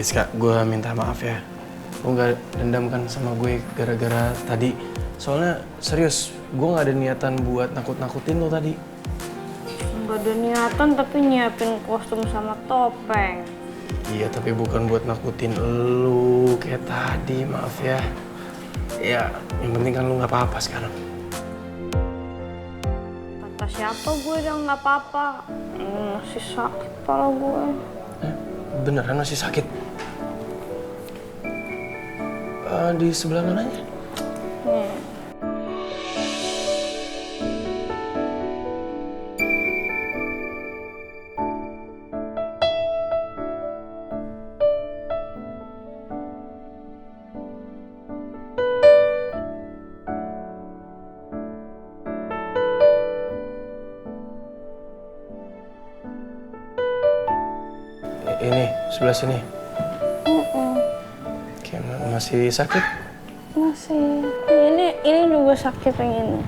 Giska, gue minta maaf ya. Gue gak dendam kan sama gue gara-gara tadi. Soalnya serius, gue gak ada niatan buat nakut-nakutin lo tadi. Gak ada niatan tapi nyiapin kostum sama topeng. Iya, tapi bukan buat nakutin lo kayak tadi, maaf ya. Ya, yang penting kan lo gak apa-apa sekarang. Kata siapa gue udah gak apa-apa. Masih sakit kepala gue. Beneran masih sakit? Di sebelah mananya? Ini, sebelah sini. Kayak masih sakit? Masih. Ini juga sakit yang ini.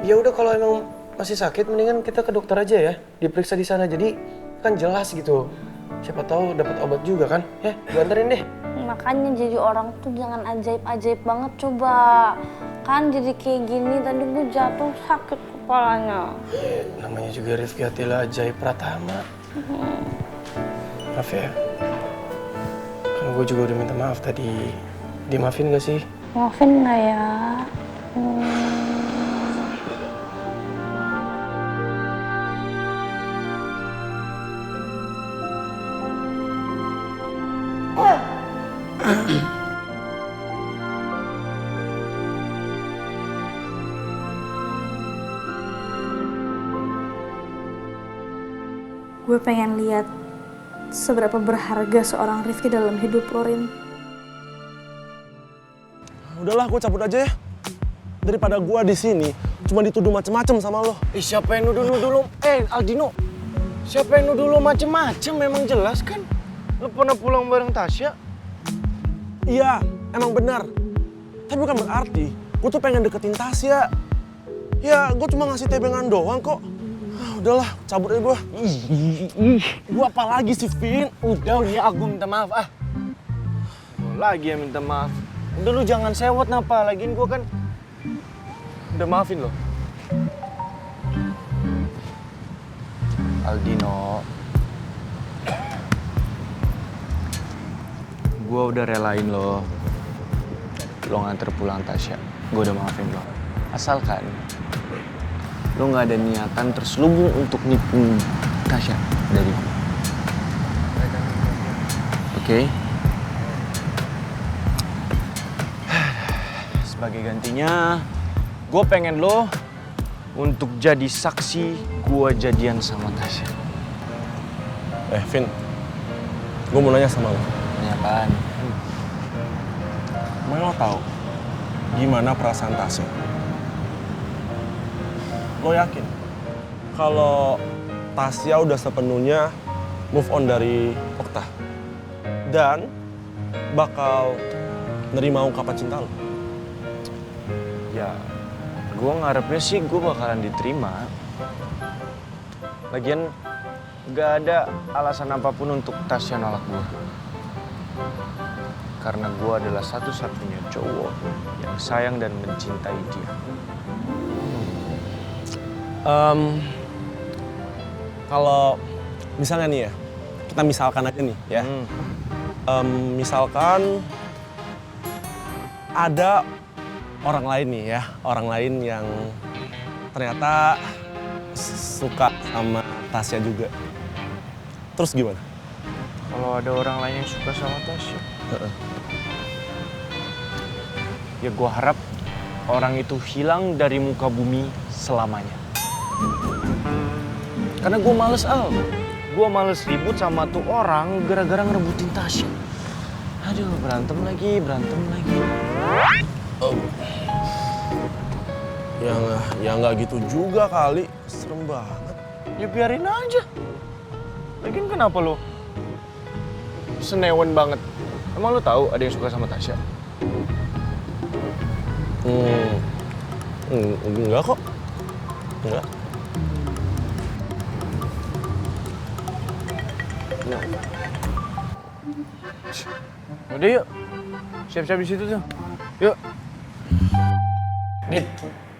Ya udah kalau emang masih sakit, mendingan kita ke dokter aja ya, diperiksa di sana. Jadi kan jelas gitu. Siapa tahu dapat obat juga kan? Ya, gue anterin deh. Makanya jadi orang tuh jangan ajaib-ajaib banget coba. Kan jadi kayak gini, tadi gue jatuh sakit kepalanya. Ya, namanya juga Rifki Atila Ajaib Pratama. Maaf ya. Kan gue juga udah minta maaf tadi. Dimaafin gak sih? Maafin nggak ya? Gue pengen lihat seberapa berharga seorang Rifki dalam hidup lo, Rin. Udahlah, gue cabut aja ya. Daripada gue di sini cuma dituduh macem-macem sama lo. Siapa yang nuduh-nuduh lo? Aldino, siapa yang nuduh lo macem-macem? Memang jelas kan? Lo pernah pulang bareng Tasya? Iya, emang benar. Tapi bukan berarti gue tuh pengen deketin Tasya. Ya, gue cuma ngasih tebengan doang kok. Udahlah, cabut aja gue. Gue apa lagi sih, Vin? Udah aku minta maaf Lo lagi yang minta maaf. Udah lu jangan sewot napa, lagiin gue kan udah maafin lo. Aldino, gue udah relain lo nganter pulang Tasya. Gue udah maafin lo. Asalkan lo nggak ada niatan terselubung untuk nipu Tasya dari gue. Oke? Sebagai gantinya, gue pengen lo untuk jadi saksi gue jadian sama Tasya. Vin, gue mau nanya sama lo. Nanya apaan? Emang lo tahu gimana perasaan Tasya? Lo yakin kalau Tasya udah sepenuhnya move on dari Okta dan bakal nerima ungkapan cinta lo? Ya, gue ngarepnya sih gue bakalan diterima. Lagian gak ada alasan apapun untuk Tasya nolak gue. Karena gue adalah satu-satunya cowok yang sayang dan mencintai dia. Kalau misalnya nih ya, kita misalkan aja nih ya. Misalkan ada orang lain nih ya, orang lain yang ternyata suka sama Tasya juga. Terus gimana? Kalau ada orang lain yang suka sama Tasya, ya gue harap orang itu hilang dari muka bumi selamanya. Karena gue males, gue males ribut sama tuh orang gara-gara ngerebutin Tasya. Aduh, berantem lagi. Ya nggak gitu juga kali, serem banget. Ya biarin aja. Lagian kenapa lo senewen banget? Emang lo tahu ada yang suka sama Tasya? Enggak kok. Enggak. Udah yuk, siap-siap di situ tuh. Yuk. Dit,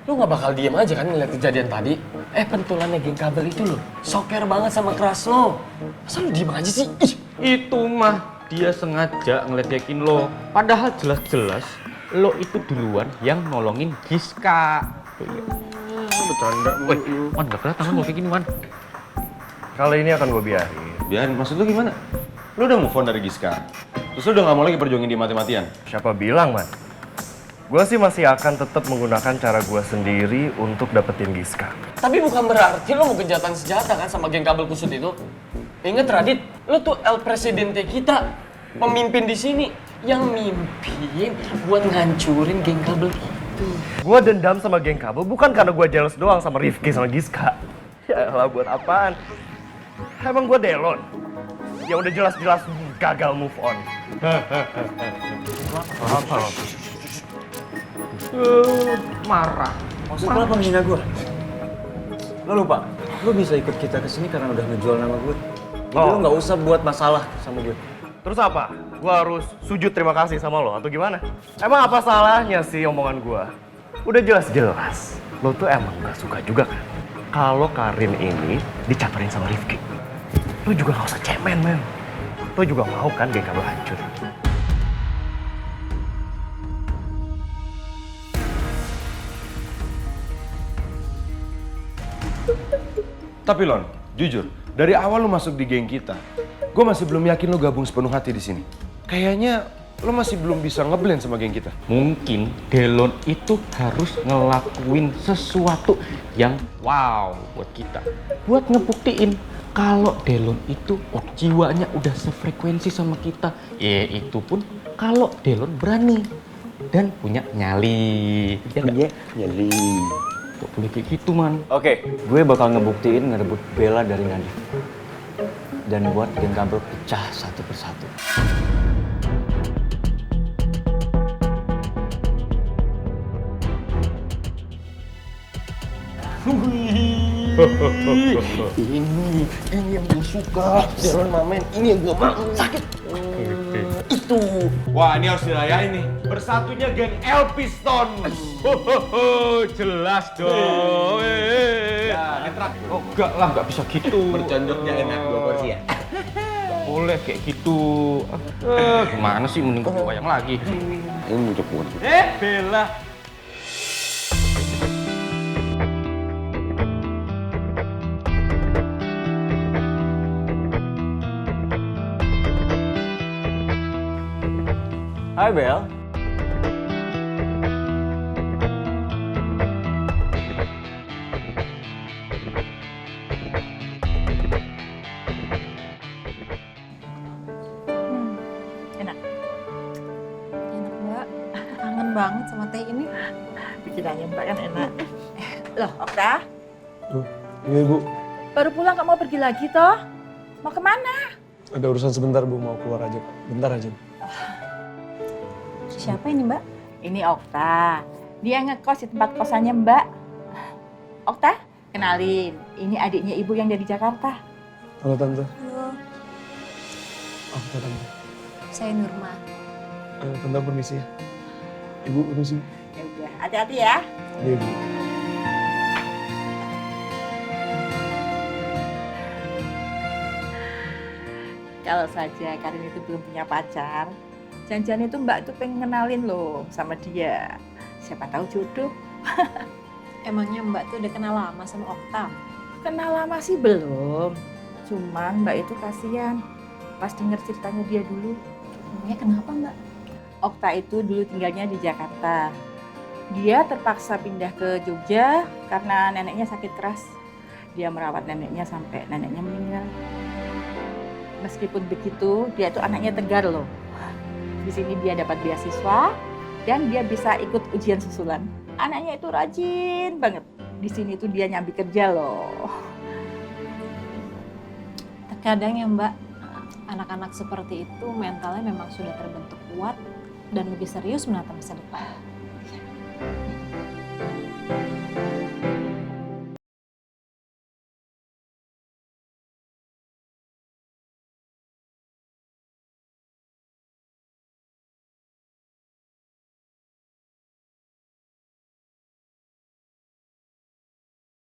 lu gak bakal diem aja kan ngeliat kejadian tadi? Pentulannya geng kabel itu loh, soker banget sama keras lo. Masa lu diem aja sih? Ih. Itu mah dia sengaja ngeledekin lo. Padahal jelas-jelas lo itu duluan yang nolongin Giska. Bercanda Woi, Wan, gak pernah tangan lo kayak gini, Wan. Kali ini akan gue biarin. Biarin, maksud lu gimana? Lu udah move on dari Giska? Terus lu udah gak mau lagi perjuangin dia mati-matian? Siapa bilang, Man? Gue sih masih akan tetap menggunakan cara gue sendiri untuk dapetin Giska. Tapi bukan berarti lo mau gencatan senjata kan sama geng kabel kusut itu. Ingat Radit, lo tuh El Presidente kita, pemimpin di sini yang mimpin buat ngancurin geng kabel itu. Gue dendam sama geng kabel bukan karena gue jealous doang sama Rifki sama Giska. Ya elah, buat apaan? Emang gue delon? Ya udah jelas-jelas gagal move on. Apa lo? Marah. Maksud lo apa menghina gue? Lo lupa, lo bisa ikut kita kesini karena udah ngejual nama gue. Jadi lo nggak usah buat masalah sama gue. Terus apa? Gue harus sujud terima kasih sama lo atau gimana? Emang apa salahnya sih omongan gue? Udah jelas-jelas, lo tuh emang gak suka juga kan? Kalau Karin ini dicaperin sama Rifki. Lo juga gak usah cemen, men. Lo juga mau kan geng kabel hancur. Tapi Lon, jujur, dari awal lu masuk di geng kita, gue masih belum yakin lu gabung sepenuh hati di sini. Kayaknya lu masih belum bisa ngeblend sama geng kita. Mungkin Delon itu harus ngelakuin sesuatu yang wow buat kita. Buat ngebuktiin kalau Delon itu jiwanya udah sefrekuensi sama kita. Ya itu pun kalau Delon berani dan punya nyali. Ya nggak? Nyali. Gak boleh kayak gitu, Man. Oke, gue bakal ngebuktiin ngerebut Bella dari Nadif. Dan buat geng kabel pecah satu persatu. Ini yang gue suka, Delon Mamen, ini yang gue mau, sakit. Itu. Wah, ini harus dirayain nih. Bersatunya geng El Piston. Jelas dong. Oh, enggak lah, enggak bisa gitu. Bercandoknya enak, 2 porsi ya. Enggak boleh kayak gitu. Gimana sih, mending gue wayang lagi. Ini muncul buat. Bella. Hai, Bel. Enak. Enak, Mbak. Kangen banget sama teh ini. Bikinannya Mbak kan enak. Loh, Okta, Iya Bu, baru pulang kok mau pergi lagi toh? Mau kemana? ada urusan sebentar Bu, mau keluar aja. Bentar aja. Siapa ini, Mbak? Ini Okta. Dia ngekos di tempat kosannya Mbak. Okta, kenalin. Ini adiknya Ibu yang dari Jakarta. Halo Tante. Halo, Oh, Tante. saya Nurma. Tante permisi ya. Ibu permisi. Ya udah, hati-hati ya. Iya Bu. Kalau saja Karin itu belum punya pacar, janjian itu Mbak tuh pengen kenalin loh sama dia. Siapa tahu jodoh. Emangnya Mbak tuh udah kenal lama sama Okta? Kenal lama sih belum. Cuman Mbak itu kasihan pas denger ceritanya dia dulu. Emangnya kenapa, Mbak? Okta itu dulu tinggalnya di Jakarta. Dia terpaksa pindah ke Jogja karena neneknya sakit keras. Dia merawat neneknya sampai neneknya meninggal. Meskipun begitu, dia itu anaknya tegar loh. Di sini dia dapat beasiswa dan dia bisa ikut ujian susulan. Anaknya itu rajin banget. Di sini tuh dia nyambi kerja loh. Terkadang ya, Mbak, anak-anak seperti itu mentalnya memang sudah terbentuk kuat dan lebih serius menatap masa depan.